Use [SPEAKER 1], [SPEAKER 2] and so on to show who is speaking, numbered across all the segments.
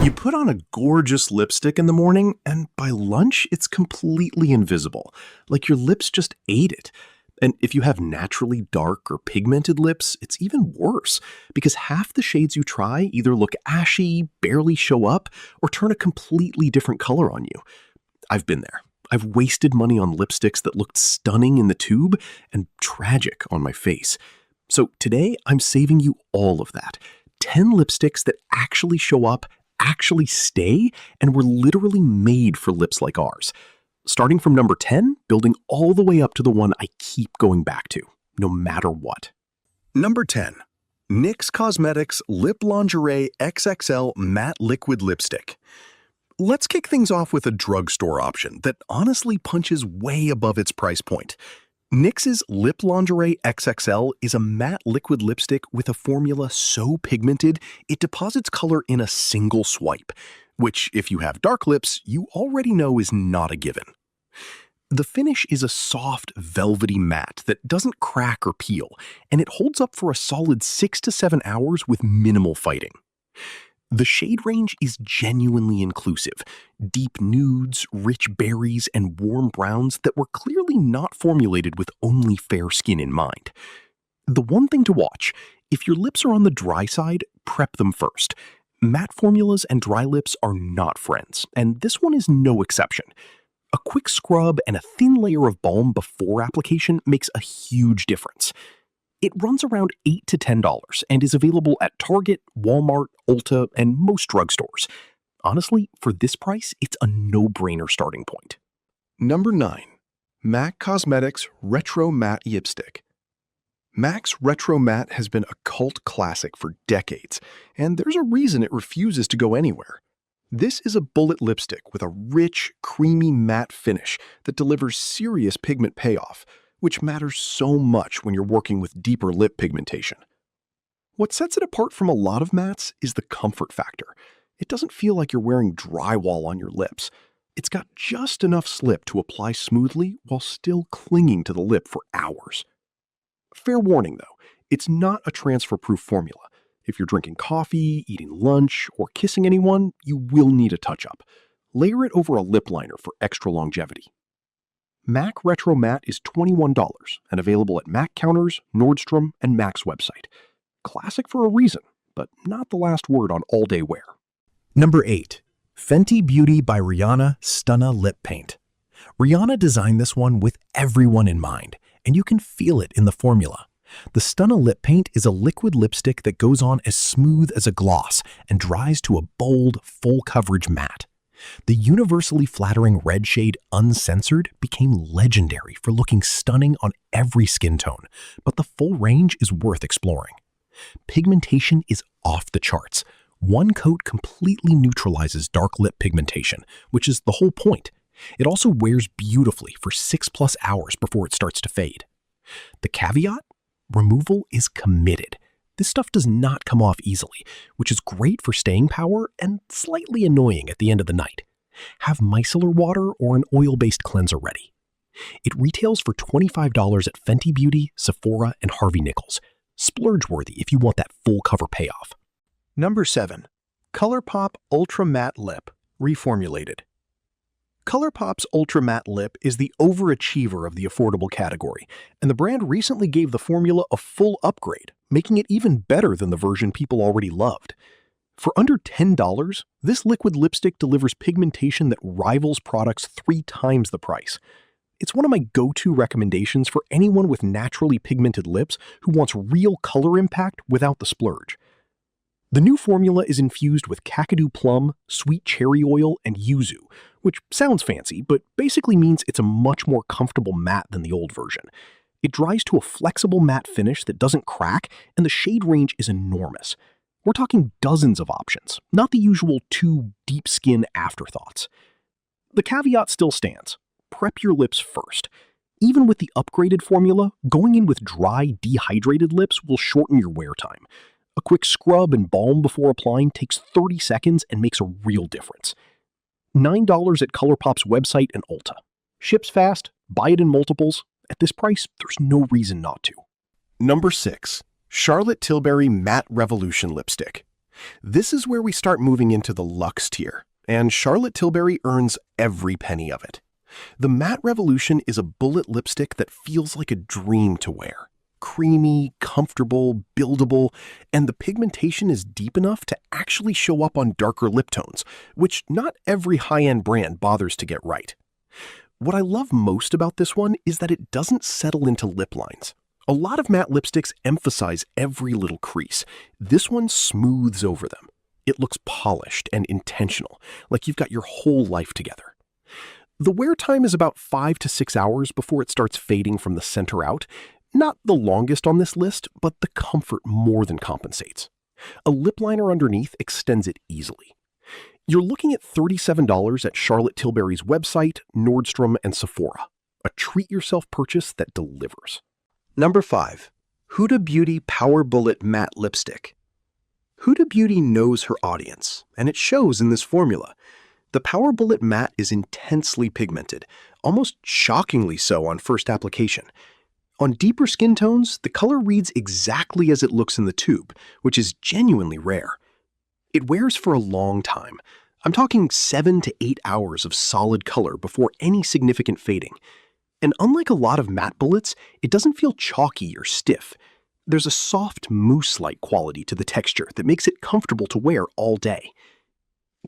[SPEAKER 1] You put on a gorgeous lipstick in the morning, and by lunch, it's completely invisible, like your lips just ate it. And if you have naturally dark or pigmented lips, it's even worse, because half the shades you try either look ashy, barely show up, or turn a completely different color on you. I've been there. I've wasted money on lipsticks that looked stunning in the tube and tragic on my face. So today, I'm saving you all of that. 10 lipsticks that actually show up, actually stay, and were literally made for lips like ours. Starting from number 10, building all the way up to the one I keep going back to, no matter what.
[SPEAKER 2] Number 10. NYX Cosmetics Lip Lingerie XXL Matte Liquid Lipstick. Let's kick things off with a drugstore option that honestly punches way above its price point. NYX's Lip Lingerie XXL is a matte liquid lipstick with a formula so pigmented it deposits color in a single swipe, which, if you have dark lips, you already know is not a given. The finish is a soft, velvety matte that doesn't crack or peel, and it holds up for a solid 6 to 7 hours with minimal fighting. The shade range is genuinely inclusive. Deep nudes, rich berries, and warm browns that were clearly not formulated with only fair skin in mind. The one thing to watch, if your lips are on the dry side, prep them first. Matte formulas and dry lips are not friends, and this one is no exception. A quick scrub and a thin layer of balm before application makes a huge difference. It runs around $8 to $10 and is available at Target, Walmart, Ulta, and most drugstores. Honestly, for this price, it's a no-brainer starting point.
[SPEAKER 3] Number 9. MAC Cosmetics Retro Matte Lipstick. MAC's Retro Matte has been a cult classic for decades, and there's a reason it refuses to go anywhere. This is a bullet lipstick with a rich, creamy matte finish that delivers serious pigment payoff, which matters so much when you're working with deeper lip pigmentation. What sets it apart from a lot of mattes is the comfort factor. It doesn't feel like you're wearing drywall on your lips. It's got just enough slip to apply smoothly while still clinging to the lip for hours. Fair warning though, it's not a transfer-proof formula. If you're drinking coffee, eating lunch, or kissing anyone, you will need a touch-up. Layer it over a lip liner for extra longevity. MAC Retro Matte is $21 and available at MAC counters, Nordstrom, and MAC's website. Classic for a reason, but not the last word on all-day wear.
[SPEAKER 1] Number 8. Fenty Beauty by Rihanna Stunna Lip Paint. Rihanna designed this one with everyone in mind, and you can feel it in the formula. The Stunna Lip Paint is a liquid lipstick that goes on as smooth as a gloss and dries to a bold, full-coverage matte. The universally flattering red shade Uncensored became legendary for looking stunning on every skin tone, but the full range is worth exploring. Pigmentation is off the charts. One coat completely neutralizes dark lip pigmentation, which is the whole point. It also wears beautifully for 6+ hours before it starts to fade. The caveat? Removal is committed. This stuff does not come off easily, which is great for staying power and slightly annoying at the end of the night. Have micellar water or an oil-based cleanser ready. It retails for $25 at Fenty Beauty, Sephora, and Harvey Nichols. Splurge-worthy if you want that full cover payoff.
[SPEAKER 3] Number 7. ColourPop Ultra Matte Lip Reformulated. ColourPop's Ultra Matte Lip is the overachiever of the affordable category, and the brand recently gave the formula a full upgrade, making it even better than the version people already loved. For under $10, this liquid lipstick delivers pigmentation that rivals products 3 times the price. It's one of my go-to recommendations for anyone with naturally pigmented lips who wants real color impact without the splurge. The new formula is infused with Kakadu plum, sweet cherry oil, and yuzu, which sounds fancy, but basically means it's a much more comfortable matte than the old version. It dries to a flexible matte finish that doesn't crack, and the shade range is enormous. We're talking dozens of options, not the usual 2 deep skin afterthoughts. The caveat still stands. Prep your lips first. Even with the upgraded formula, going in with dry, dehydrated lips will shorten your wear time. A quick scrub and balm before applying takes 30 seconds and makes a real difference. $9 at ColourPop's website and Ulta. Ships fast, buy it in multiples. At this price, there's no reason not to.
[SPEAKER 1] Number 6. Charlotte Tilbury Matte Revolution Lipstick.
[SPEAKER 3] This is where we start moving into the luxe tier, and Charlotte Tilbury earns every penny of it. The Matte Revolution is a bullet lipstick that feels like a dream to wear. Creamy, comfortable, buildable, and the pigmentation is deep enough to actually show up on darker lip tones, which not every high-end brand bothers to get right. What I love most about this one is that it doesn't settle into lip lines. A lot of matte lipsticks emphasize every little crease. This one smooths over them. It looks polished and intentional, like you've got your whole life together. The wear time is about 5 to 6 hours before it starts fading from the center out. Not the longest on this list, but the comfort more than compensates. A lip liner underneath extends it easily. You're looking at $37 at Charlotte Tilbury's website, Nordstrom, and Sephora. A treat-yourself purchase that delivers.
[SPEAKER 4] Number 5. Huda Beauty Power Bullet Matte Lipstick. Huda Beauty knows her audience, and it shows in this formula. The Power Bullet Matte is intensely pigmented, almost shockingly so on first application. On deeper skin tones, the color reads exactly as it looks in the tube, which is genuinely rare. It wears for a long time. I'm talking 7 to 8 hours of solid color before any significant fading. And unlike a lot of matte bullets, it doesn't feel chalky or stiff. There's a soft mousse-like quality to the texture that makes it comfortable to wear all day.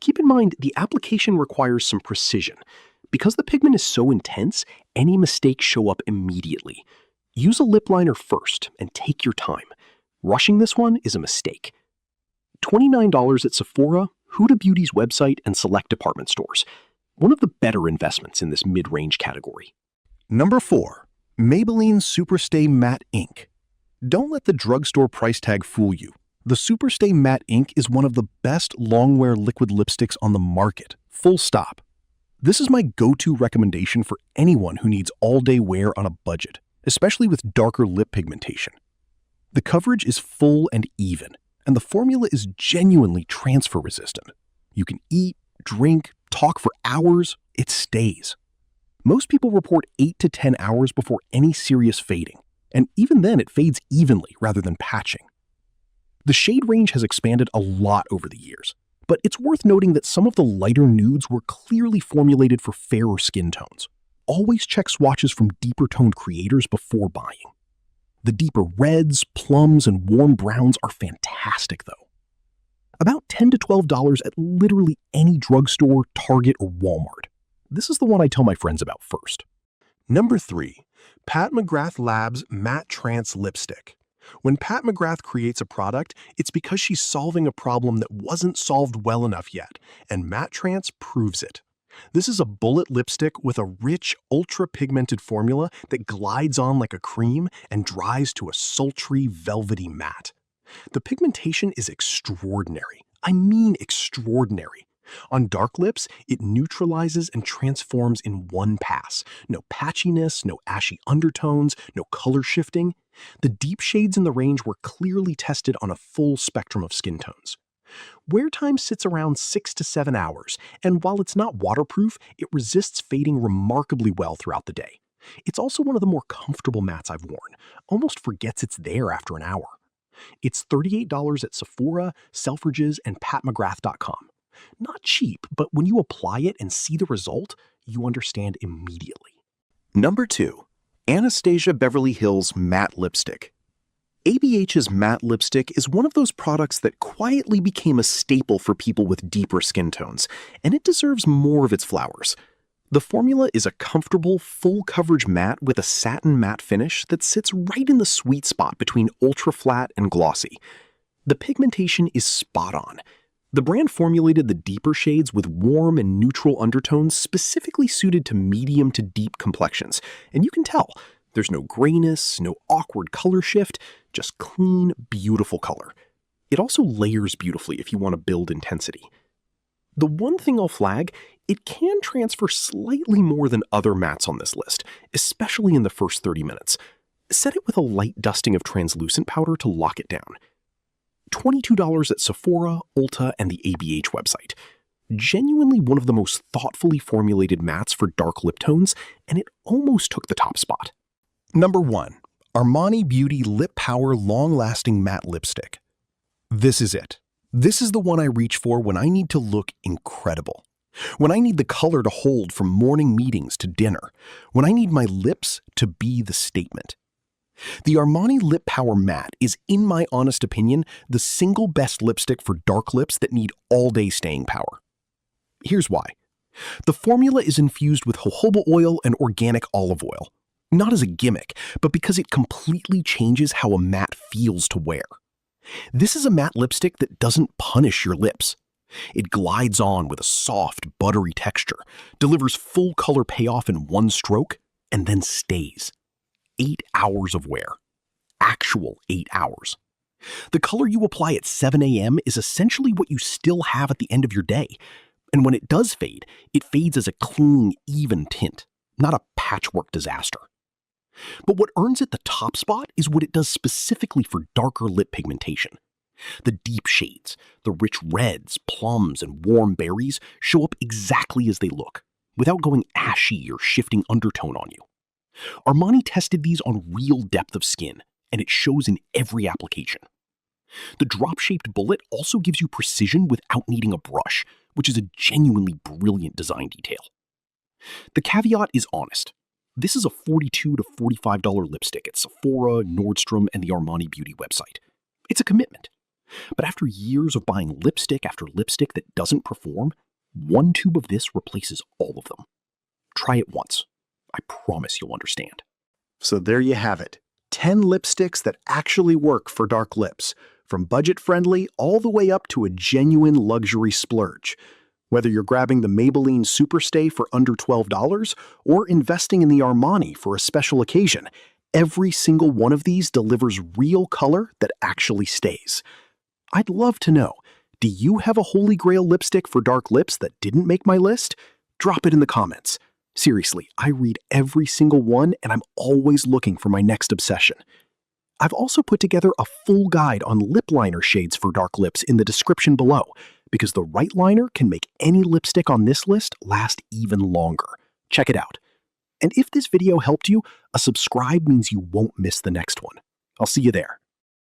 [SPEAKER 4] Keep in mind, the application requires some precision. Because the pigment is so intense, any mistakes show up immediately. Use a lip liner first and take your time. Rushing this one is a mistake. $29 at Sephora, Huda Beauty's website, and select department stores. One of the better investments in this mid-range category.
[SPEAKER 3] Number 4. Maybelline Superstay Matte Ink. Don't let the drugstore price tag fool you. The Superstay Matte Ink is one of the best long-wear liquid lipsticks on the market, full stop. This is my go-to recommendation for anyone who needs all-day wear on a budget, especially with darker lip pigmentation. The coverage is full and even, and the formula is genuinely transfer-resistant. You can eat, drink, talk for hours, it stays. Most people report 8 to 10 hours before any serious fading, and even then it fades evenly rather than patching. The shade range has expanded a lot over the years, but it's worth noting that some of the lighter nudes were clearly formulated for fairer skin tones. Always check swatches from deeper-toned creators before buying. The deeper reds, plums, and warm browns are fantastic, though. About $10 to $12 at literally any drugstore, Target, or Walmart. This is the one I tell my friends about first. Number 3. Pat McGrath Labs Matte Trance Lipstick. When Pat McGrath creates a product, it's because she's solving a problem that wasn't solved well enough yet, and Matte Trance proves it. This is a bullet lipstick with a rich, ultra-pigmented formula that glides on like a cream and dries to a sultry, velvety matte. The pigmentation is extraordinary. I mean extraordinary. On dark lips, it neutralizes and transforms in one pass. No patchiness, no ashy undertones, no color shifting. The deep shades in the range were clearly tested on a full spectrum of skin tones. Wear time sits around 6 to 7 hours, and while it's not waterproof, it resists fading remarkably well throughout the day. It's also one of the more comfortable mattes I've worn, almost forgets it's there after an hour. It's $38 at Sephora, Selfridges, and patmcgrath.com. Not cheap, but when you apply it and see the result, you understand immediately.
[SPEAKER 4] Number 2. Anastasia Beverly Hills Matte Lipstick. ABH's matte lipstick is one of those products that quietly became a staple for people with deeper skin tones, and it deserves more of its flowers. The formula is a comfortable, full-coverage matte with a satin matte finish that sits right in the sweet spot between ultra-flat and glossy. The pigmentation is spot on. The brand formulated the deeper shades with warm and neutral undertones specifically suited to medium to deep complexions, and you can tell. There's no grayness, no awkward color shift, just clean, beautiful color. It also layers beautifully if you want to build intensity. The one thing I'll flag, it can transfer slightly more than other mattes on this list, especially in the first 30 minutes. Set it with a light dusting of translucent powder to lock it down. $22 at Sephora, Ulta, and the ABH website. Genuinely one of the most thoughtfully formulated mattes for dark lip tones, and it almost took the top spot.
[SPEAKER 3] Number 1. Armani Beauty Lip Power Long Lasting Matte Lipstick. This is it. This is the one I reach for when I need to look incredible. When I need the color to hold from morning meetings to dinner. When I need my lips to be the statement. The Armani Lip Power Matte is, in my honest opinion, the single best lipstick for dark lips that need all-day staying power. Here's why. The formula is infused with jojoba oil and organic olive oil. Not as a gimmick, but because it completely changes how a matte feels to wear. This is a matte lipstick that doesn't punish your lips. It glides on with a soft, buttery texture, delivers full color payoff in one stroke, and then stays. 8 hours of wear. Actual 8 hours. The color you apply at 7 a.m. is essentially what you still have at the end of your day. And when it does fade, it fades as a clean, even tint, not a patchwork disaster. But what earns it the top spot is what it does specifically for darker lip pigmentation. The deep shades, the rich reds, plums, and warm berries show up exactly as they look, without going ashy or shifting undertone on you. Armani tested these on real depth of skin, and it shows in every application. The drop-shaped bullet also gives you precision without needing a brush, which is a genuinely brilliant design detail. The caveat is honest. This is a $42 to $45 lipstick at Sephora, Nordstrom, and the Armani Beauty website. It's a commitment. But after years of buying lipstick after lipstick that doesn't perform, one tube of this replaces all of them. Try it once. I promise you'll understand.
[SPEAKER 4] So there you have it. 10 lipsticks that actually work for dark lips, from budget-friendly all the way up to a genuine luxury splurge. Whether you're grabbing the Maybelline Superstay for under $12 or investing in the Armani for a special occasion, every single one of these delivers real color that actually stays. I'd love to know, do you have a holy grail lipstick for dark lips that didn't make my list? Drop it in the comments. Seriously, I read every single one and I'm always looking for my next obsession. I've also put together a full guide on lip liner shades for dark lips in the description below, because the right liner can make any lipstick on this list last even longer. Check it out. And if this video helped you, a subscribe means you won't miss the next one. I'll see you there.